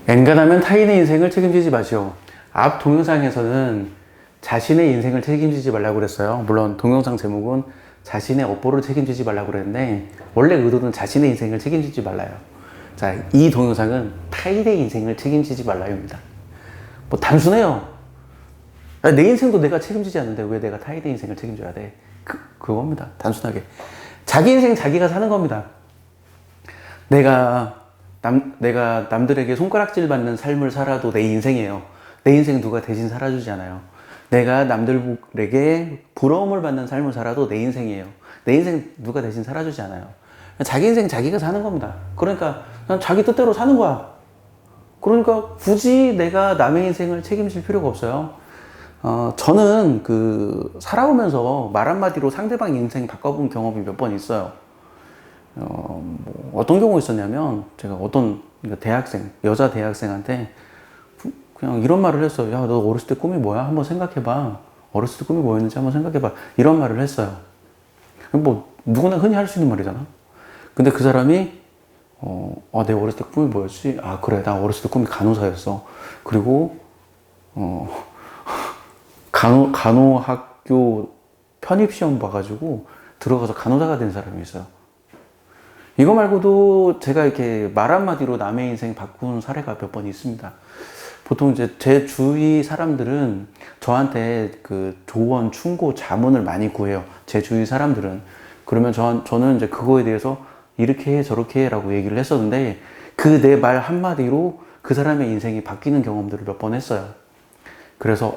엔간하면 타인의 인생을 책임지지 마시오. 앞 동영상에서는 자신의 인생을 책임지지 말라고 그랬어요. 물론 동영상 제목은 자신의 업보를 책임지지 말라고 그랬는데 원래 의도는 자신의 인생을 책임지지 말라요. 자, 이 동영상은 타인의 인생을 책임지지 말라요입니다. 뭐 단순해요. 내 인생도 내가 책임지지 않는데 왜 내가 타인의 인생을 책임져야 돼? 그겁니다. 단순하게. 자기 인생 자기가 사는 겁니다. 내가 남들에게 손가락질 받는 삶을 살아도 내 인생이에요. 내 인생 누가 대신 살아주지 않아요. 내가 남들에게 부러움을 받는 삶을 살아도 내 인생이에요. 내 인생 누가 대신 살아주지 않아요. 자기 인생 자기가 사는 겁니다. 그러니까 그냥 자기 뜻대로 사는 거야. 그러니까 굳이 내가 남의 인생을 책임질 필요가 없어요. 저는 살아오면서 말 한마디로 상대방 인생 바꿔본 경험이 몇 번 있어요. 어떤 경우 있었냐면, 제가 어떤 여자 대학생한테 그냥 이런 말을 했어요. 야, 너 어렸을 때 꿈이 뭐야? 한번 생각해봐. 어렸을 때 꿈이 뭐였는지 한번 생각해봐. 이런 말을 했어요. 뭐, 누구나 흔히 할 수 있는 말이잖아. 근데 그 사람이, 내 어렸을 때 꿈이 뭐였지? 아, 그래. 나 어렸을 때 꿈이 간호사였어. 그리고, 간호학교 편입시험 봐가지고 들어가서 간호사가 된 사람이 있어요. 이거 말고도 제가 이렇게 말 한마디로 남의 인생 바꾼 사례가 몇 번 있습니다. 보통 이제 제 주위 사람들은 저한테 조언, 충고, 자문을 많이 구해요. 제 주위 사람들은. 그러면 저는 이제 그거에 대해서 이렇게 해, 저렇게 해 라고 얘기를 했었는데 내 말 한마디로 그 사람의 인생이 바뀌는 경험들을 몇 번 했어요. 그래서,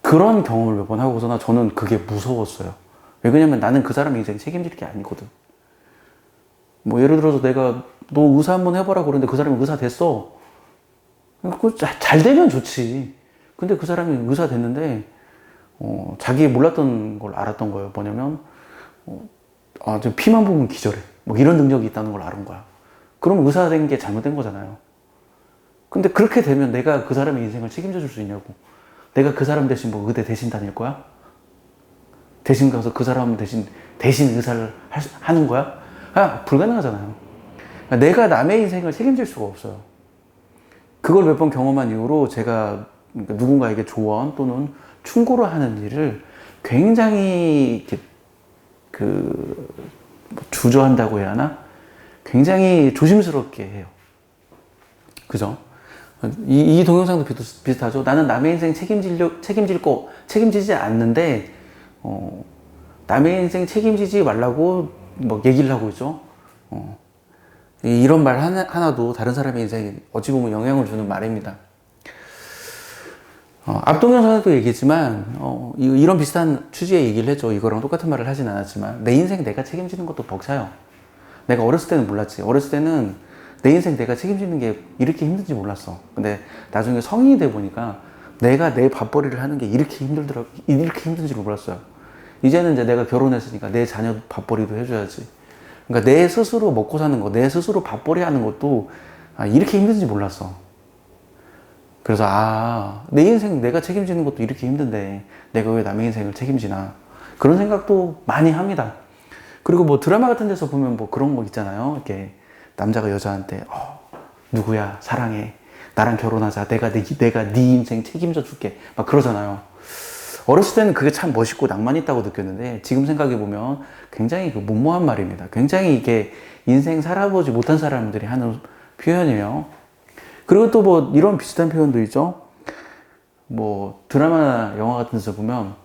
그런 경험을 몇 번 하고서나 저는 그게 무서웠어요. 왜냐면 나는 그 사람의 인생 책임질 게 아니거든. 뭐 예를 들어서 너 의사 한번 해봐라 그러는데 그 사람이 의사 됐어. 잘 되면 좋지. 근데 그 사람이 의사 됐는데 자기 몰랐던 걸 알았던 거예요. 뭐냐면 지금 피만 보면 기절해. 뭐 이런 능력이 있다는 걸 알은 거야. 그럼 의사 된 게 잘못된 거잖아요. 근데 그렇게 되면 내가 그 사람의 인생을 책임져 줄 수 있냐고. 내가 그 사람 대신 뭐 의대 대신 다닐 거야? 대신 가서 그 사람 대신 의사를 하는 거야? 불가능하잖아요. 내가 남의 인생을 책임질 수가 없어요. 그걸 몇 번 경험한 이후로 제가 누군가에게 조언 또는 충고를 하는 일을 굉장히 주저한다고 해야 하나? 굉장히 조심스럽게 해요. 그죠? 이 동영상도 비슷하죠. 나는 남의 인생 책임지지 않는데, 남의 인생 책임지지 말라고 뭐 얘기를 하고 있죠. 이런 말 하나도 다른 사람의 인생에 어찌 보면 영향을 주는 말입니다. 앞 동영상에도 얘기했지만, 이런 비슷한 취지의 얘기를 했죠. 이거랑 똑같은 말을 하진 않았지만, 내 인생 내가 책임지는 것도 벅차요. 내가 어렸을 때는 몰랐지. 어렸을 때는 내 인생 내가 책임지는 게 이렇게 힘든지 몰랐어. 근데 나중에 성인이 돼 보니까 내가 내 밥벌이를 하는 게 이렇게 힘든지를 몰랐어요. 이제는 이제 내가 결혼했으니까 내 자녀 밥벌이도 해줘야지. 그러니까 내 스스로 먹고 사는 거, 내 스스로 밥벌이 하는 것도 이렇게 힘든지 몰랐어. 그래서 내 인생 내가 책임지는 것도 이렇게 힘든데 내가 왜 남의 인생을 책임지나. 그런 생각도 많이 합니다. 그리고 뭐 드라마 같은 데서 보면 뭐 그런 거 있잖아요. 이렇게 남자가 여자한테 누구야 사랑해 나랑 결혼하자 내가 네 인생 책임져 줄게 막 그러잖아요. 어렸을 때는 그게 참 멋있고 낭만 있다고 느꼈는데 지금 생각해 보면 굉장히 무모한 말입니다. 굉장히 이게 인생 살아보지 못한 사람들이 하는 표현이에요. 그리고 또 뭐 이런 비슷한 표현도 있죠. 뭐 드라마나 영화 같은 데서 보면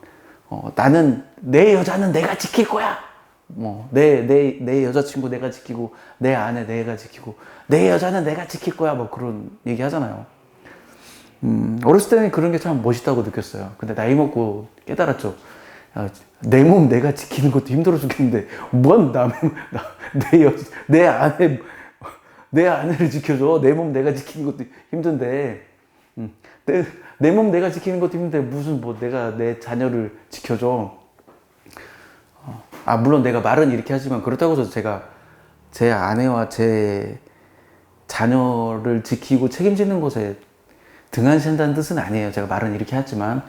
나는 내 여자는 내가 지킬 거야. 내 여자친구 내가 지키고, 내 아내 내가 지키고, 내 여자는 내가 지킬 거야. 뭐 그런 얘기 하잖아요. 어렸을 때는 그런 게 참 멋있다고 느꼈어요. 근데 나이 먹고 깨달았죠. 내 몸 내가 지키는 것도 힘들어 죽겠는데, 내 아내를 지켜줘. 내 몸 내가 지키는 것도 힘든데, 내 몸 내가 지키는 것도 힘든데, 무슨 내가 내 자녀를 지켜줘. 물론 내가 말은 이렇게 하지만 그렇다고 해서 제가 제 아내와 제 자녀를 지키고 책임지는 것에 등한시한다는 뜻은 아니에요. 제가 말은 이렇게 하지만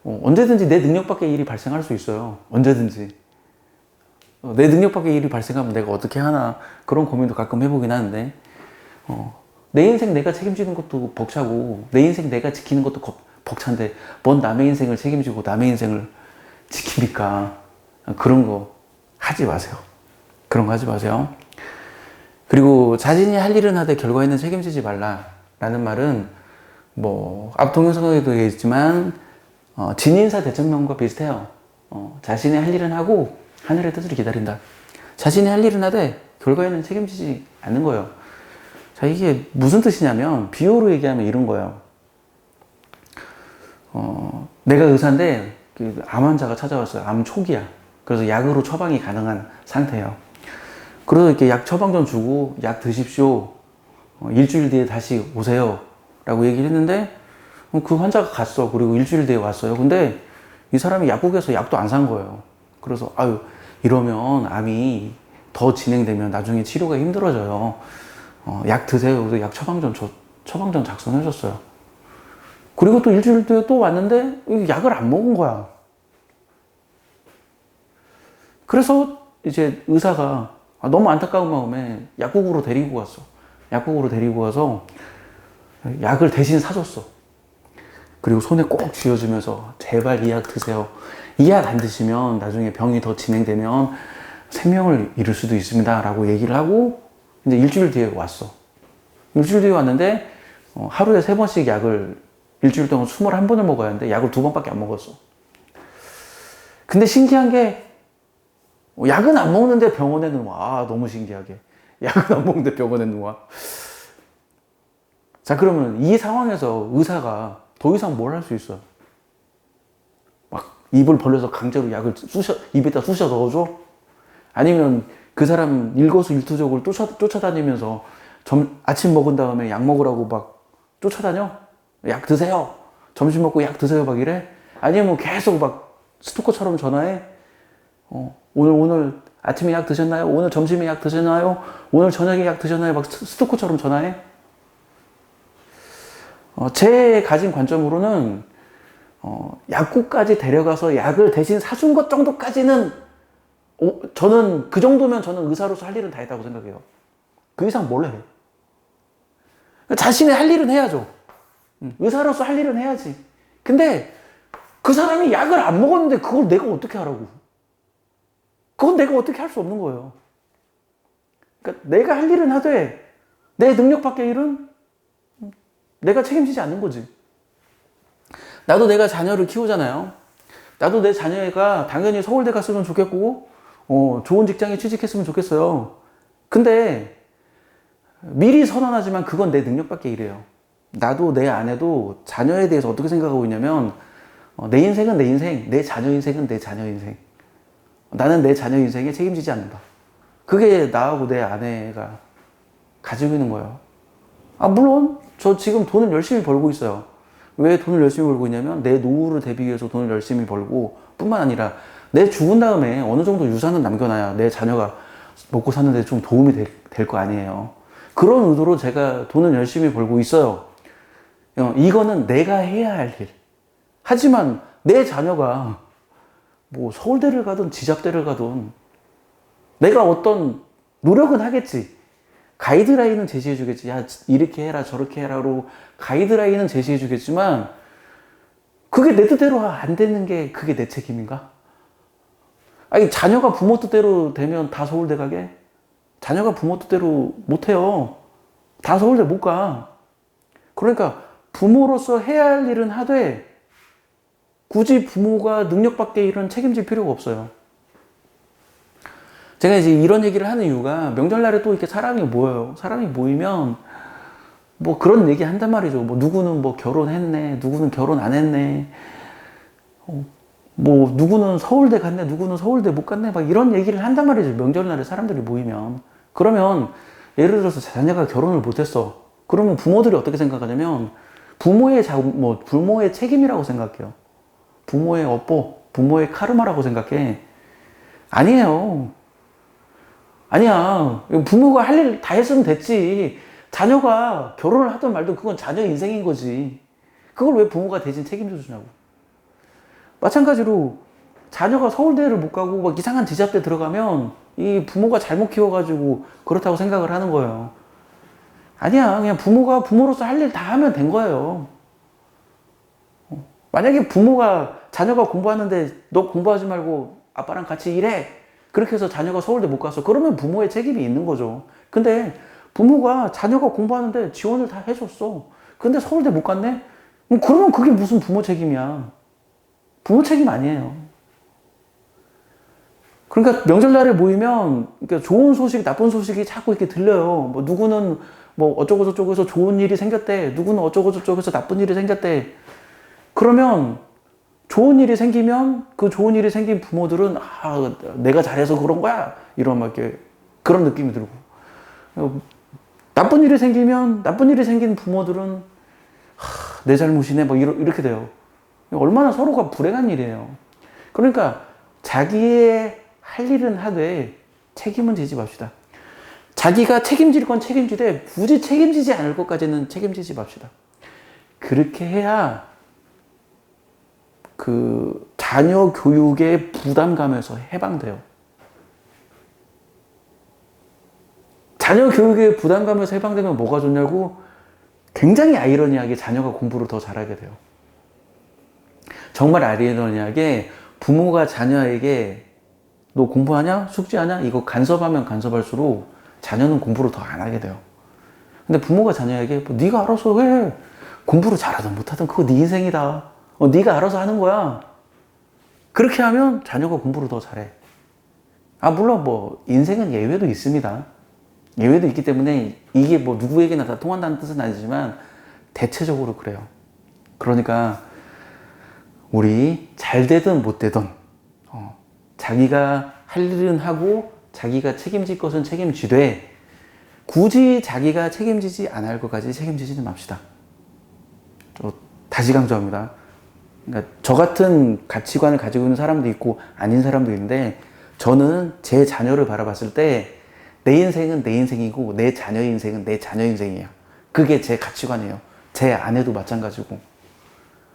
언제든지 내 능력 밖의 일이 발생할 수 있어요. 언제든지. 내 능력 밖의 일이 발생하면 내가 어떻게 하나 그런 고민도 가끔 해보긴 하는데 내 인생 내가 책임지는 것도 벅차고 내 인생 내가 지키는 것도 벅찬데 뭔 남의 인생을 책임지고 남의 인생을 지킵니까? 그런 거 하지 마세요. 그런 거 하지 마세요. 그리고 자신이 할 일은 하되 결과에는 책임지지 말라라는 말은 뭐 앞 동영상에도 있지만 진인사 대천명과 비슷해요. 자신이 할 일은 하고 하늘의 뜻을 기다린다. 자신이 할 일은 하되 결과에는 책임지지 않는 거예요. 자, 이게 무슨 뜻이냐면 비유로 얘기하면 이런 거예요. 내가 의사인데 암 환자가 찾아왔어요. 암 초기야. 그래서 약으로 처방이 가능한 상태예요. 그래서 이렇게 약 처방전 주고 약 드십시오. 일주일 뒤에 다시 오세요. 라고 얘기를 했는데 그 환자가 갔어. 그리고 일주일 뒤에 왔어요. 근데 이 사람이 약국에서 약도 안 산 거예요. 그래서 아유 이러면 암이 더 진행되면 나중에 치료가 힘들어져요. 약 드세요. 그래서 약 처방전 작성해 줬어요. 그리고 또 일주일 뒤에 또 왔는데 약을 안 먹은 거야. 그래서 이제 의사가 너무 안타까운 마음에 약국으로 데리고 갔어. 약국으로 데리고 가서 약을 대신 사줬어. 그리고 손에 꼭 쥐어주면서 제발 이 약 드세요. 이 약 안 드시면 나중에 병이 더 진행되면 생명을 잃을 수도 있습니다. 라고 얘기를 하고 이제 일주일 뒤에 왔어. 일주일 뒤에 왔는데 하루에 3번씩 약을 일주일 동안 21번을 먹어야 하는데 약을 2번밖에 안 먹었어. 근데 신기한 게 약은 안 먹는데 병원에는 와. 너무 신기하게. 약은 안 먹는데 병원에는 와. 자, 그러면 이 상황에서 의사가 더 이상 뭘 할 수 있어요? 막 입을 벌려서 강제로 약을 입에다 쑤셔 넣어줘? 아니면 그 사람 일거수일투족을 쫓아다니면서 아침 먹은 다음에 약 먹으라고 막 쫓아다녀? 약 드세요. 점심 먹고 약 드세요. 막 이래? 아니면 계속 막 스토커처럼 전화해? 오늘 아침에 약 드셨나요? 오늘 점심에 약 드셨나요? 오늘 저녁에 약 드셨나요? 막 스토커처럼 전화해? 제 가진 관점으로는 약국까지 데려가서 약을 대신 사준 것 정도까지는 저는 그 정도면 저는 의사로서 할 일은 다 했다고 생각해요. 그 이상 뭘 해? 자신의 할 일은 해야죠. 의사로서 할 일은 해야지. 근데 그 사람이 약을 안 먹었는데 그걸 내가 어떻게 하라고? 그건 내가 어떻게 할 수 없는 거예요. 그러니까 내가 할 일은 하되 내 능력 밖의 일은 내가 책임지지 않는 거지. 나도 내가 자녀를 키우잖아요. 나도 내 자녀가 당연히 서울대 갔으면 좋겠고 좋은 직장에 취직했으면 좋겠어요. 근데 미리 선언하지만 그건 내 능력 밖의 일이에요. 나도 내 아내도 자녀에 대해서 어떻게 생각하고 있냐면 내 인생은 내 인생, 내 자녀 인생은 내 자녀 인생. 나는 내 자녀 인생에 책임지지 않는다. 그게 나하고 내 아내가 가지고 있는 거예요. 물론 저 지금 돈을 열심히 벌고 있어요. 왜 돈을 열심히 벌고 있냐면 내 노후를 대비해서 돈을 열심히 벌고 뿐만 아니라 내 죽은 다음에 어느 정도 유산은 남겨놔야 내 자녀가 먹고 사는데 좀 도움이 될 거 아니에요. 그런 의도로 제가 돈을 열심히 벌고 있어요. 이거는 내가 해야 할 일. 하지만 내 자녀가 뭐 서울대를 가든 지잡대를 가든 내가 어떤 노력은 하겠지. 가이드라인은 제시해 주겠지. 야, 이렇게 해라, 저렇게 해라로 가이드라인은 제시해 주겠지만 그게 내 뜻대로 안 되는 게 그게 내 책임인가? 아니, 자녀가 부모 뜻대로 되면 다 서울대 가게? 자녀가 부모 뜻대로 못 해요. 다 서울대 못 가. 그러니까 부모로서 해야 할 일은 하되 굳이 부모가 능력 밖의 일은 책임질 필요가 없어요. 제가 이제 이런 얘기를 하는 이유가 명절날에 또 이렇게 사람이 모여요. 사람이 모이면 뭐 그런 얘기 한단 말이죠. 뭐 누구는 뭐 결혼했네, 누구는 결혼 안 했네, 뭐 누구는 서울대 갔네, 누구는 서울대 못 갔네, 막 이런 얘기를 한단 말이죠. 명절날에 사람들이 모이면. 그러면 예를 들어서 자녀가 결혼을 못했어. 그러면 부모들이 어떻게 생각하냐면 부모의 책임이라고 생각해요. 부모의 업보, 부모의 카르마라고 생각해. 아니에요. 아니야. 부모가 할 일 다 했으면 됐지. 자녀가 결혼을 하든 말든 그건 자녀 인생인 거지. 그걸 왜 부모가 대신 책임져 주냐고. 마찬가지로 자녀가 서울대를 못 가고 막 이상한 지잡대 들어가면 이 부모가 잘못 키워가지고 그렇다고 생각을 하는 거예요. 아니야. 그냥 부모가 부모로서 할 일 다 하면 된 거예요. 만약에 부모가 자녀가 공부하는데 너 공부하지 말고 아빠랑 같이 일해. 그렇게 해서 자녀가 서울대 못 가서 그러면 부모의 책임이 있는 거죠. 근데 부모가 자녀가 공부하는데 지원을 다 해줬어. 근데 서울대 못 갔네? 그러면 그게 무슨 부모 책임이야. 부모 책임 아니에요. 그러니까 명절날에 모이면 그러니까 좋은 소식, 나쁜 소식이 자꾸 이렇게 들려요. 뭐 누구는 뭐 어쩌고 저쩌고해서 좋은 일이 생겼대. 누구는 어쩌고 저쩌고해서 나쁜 일이 생겼대. 그러면 좋은 일이 생기면 그 좋은 일이 생긴 부모들은 아, 내가 잘해서 그런 거야. 이런 막 이렇게 그런 느낌이 들고. 나쁜 일이 생기면 나쁜 일이 생긴 부모들은 내 잘못이네. 뭐 이렇게 돼요. 얼마나 서로가 불행한 일이에요. 그러니까 자기의 할 일은 하되 책임은 지지 맙시다. 자기가 책임질 건 책임지되 굳이 책임지지 않을 것까지는 책임지지 맙시다. 그렇게 해야 그 자녀 교육의 부담감에서 해방돼요. 자녀 교육의 부담감에서 해방되면 뭐가 좋냐고 굉장히 아이러니하게 자녀가 공부를 더 잘하게 돼요. 정말 아이러니하게 부모가 자녀에게 너 공부하냐? 숙제하냐? 이거 간섭하면 간섭할수록 자녀는 공부를 더 안 하게 돼요. 근데 부모가 자녀에게 뭐 네가 알아서 해. 공부를 잘하든 못하든 그거 네 인생이다. 네가 알아서 하는 거야. 그렇게 하면 자녀가 공부를 더 잘해. 아, 물론 뭐 인생은 예외도 있습니다. 예외도 있기 때문에 이게 뭐 누구에게나 다 통한다는 뜻은 아니지만 대체적으로 그래요. 그러니까 우리 잘 되든 못 되든 자기가 할 일은 하고 자기가 책임질 것은 책임지되 굳이 자기가 책임지지 않을 것까지 책임지지는 맙시다. 다시 강조합니다. 그러니까 저 같은 가치관을 가지고 있는 사람도 있고 아닌 사람도 있는데 저는 제 자녀를 바라봤을 때 내 인생은 내 인생이고 내 자녀의 인생은 내 자녀 인생이에요. 그게 제 가치관이에요. 제 아내도 마찬가지고.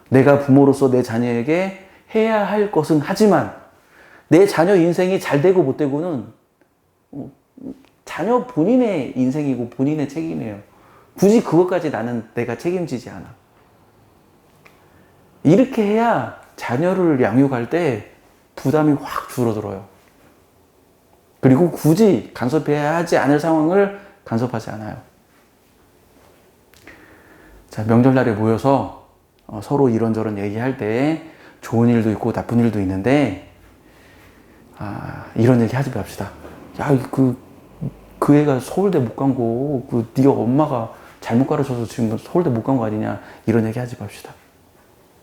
내가 부모로서 내 자녀에게 해야 할 것은 하지만 내 자녀 인생이 잘 되고 못 되고는 자녀 본인의 인생이고 본인의 책임이에요. 굳이 그것까지 내가 책임지지 않아. 이렇게 해야 자녀를 양육할 때 부담이 확 줄어들어요. 그리고 굳이 간섭해야 하지 않을 상황을 간섭하지 않아요. 자, 명절날에 모여서 서로 이런저런 얘기할 때 좋은 일도 있고 나쁜 일도 있는데 이런 얘기 하지 맙시다. 야, 그 애가 서울대 못 간 거, 네가 엄마가 잘못 가르쳐서 지금 서울대 못 간 거 아니냐. 이런 얘기 하지 맙시다.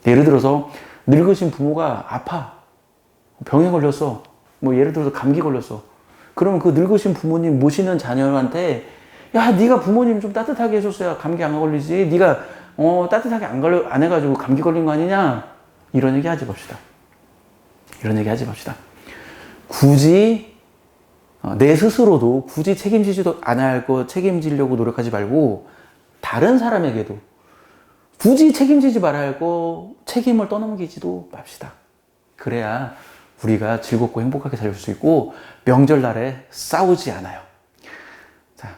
예를 들어서 늙으신 부모가 아파. 병에 걸렸어. 뭐 예를 들어서 감기 걸렸어. 그러면 그 늙으신 부모님 모시는 자녀한테 야, 네가 부모님 좀 따뜻하게 해줬어야 감기 안 걸리지. 네가 따뜻하게 안 해가지고 감기 걸린 거 아니냐. 이런 얘기 하지 맙시다. 이런 얘기 하지 맙시다. 굳이 내 스스로도 굳이 책임지지도 않아야 할 거 책임지려고 노력하지 말고 다른 사람에게도 굳이 책임지지 말아야 할 거 책임을 떠넘기지도 맙시다. 그래야 우리가 즐겁고 행복하게 살 수 있고 명절날에 싸우지 않아요. 자,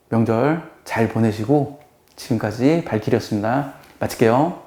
명절 잘 보내시고 지금까지 발길이었습니다. 마칠게요.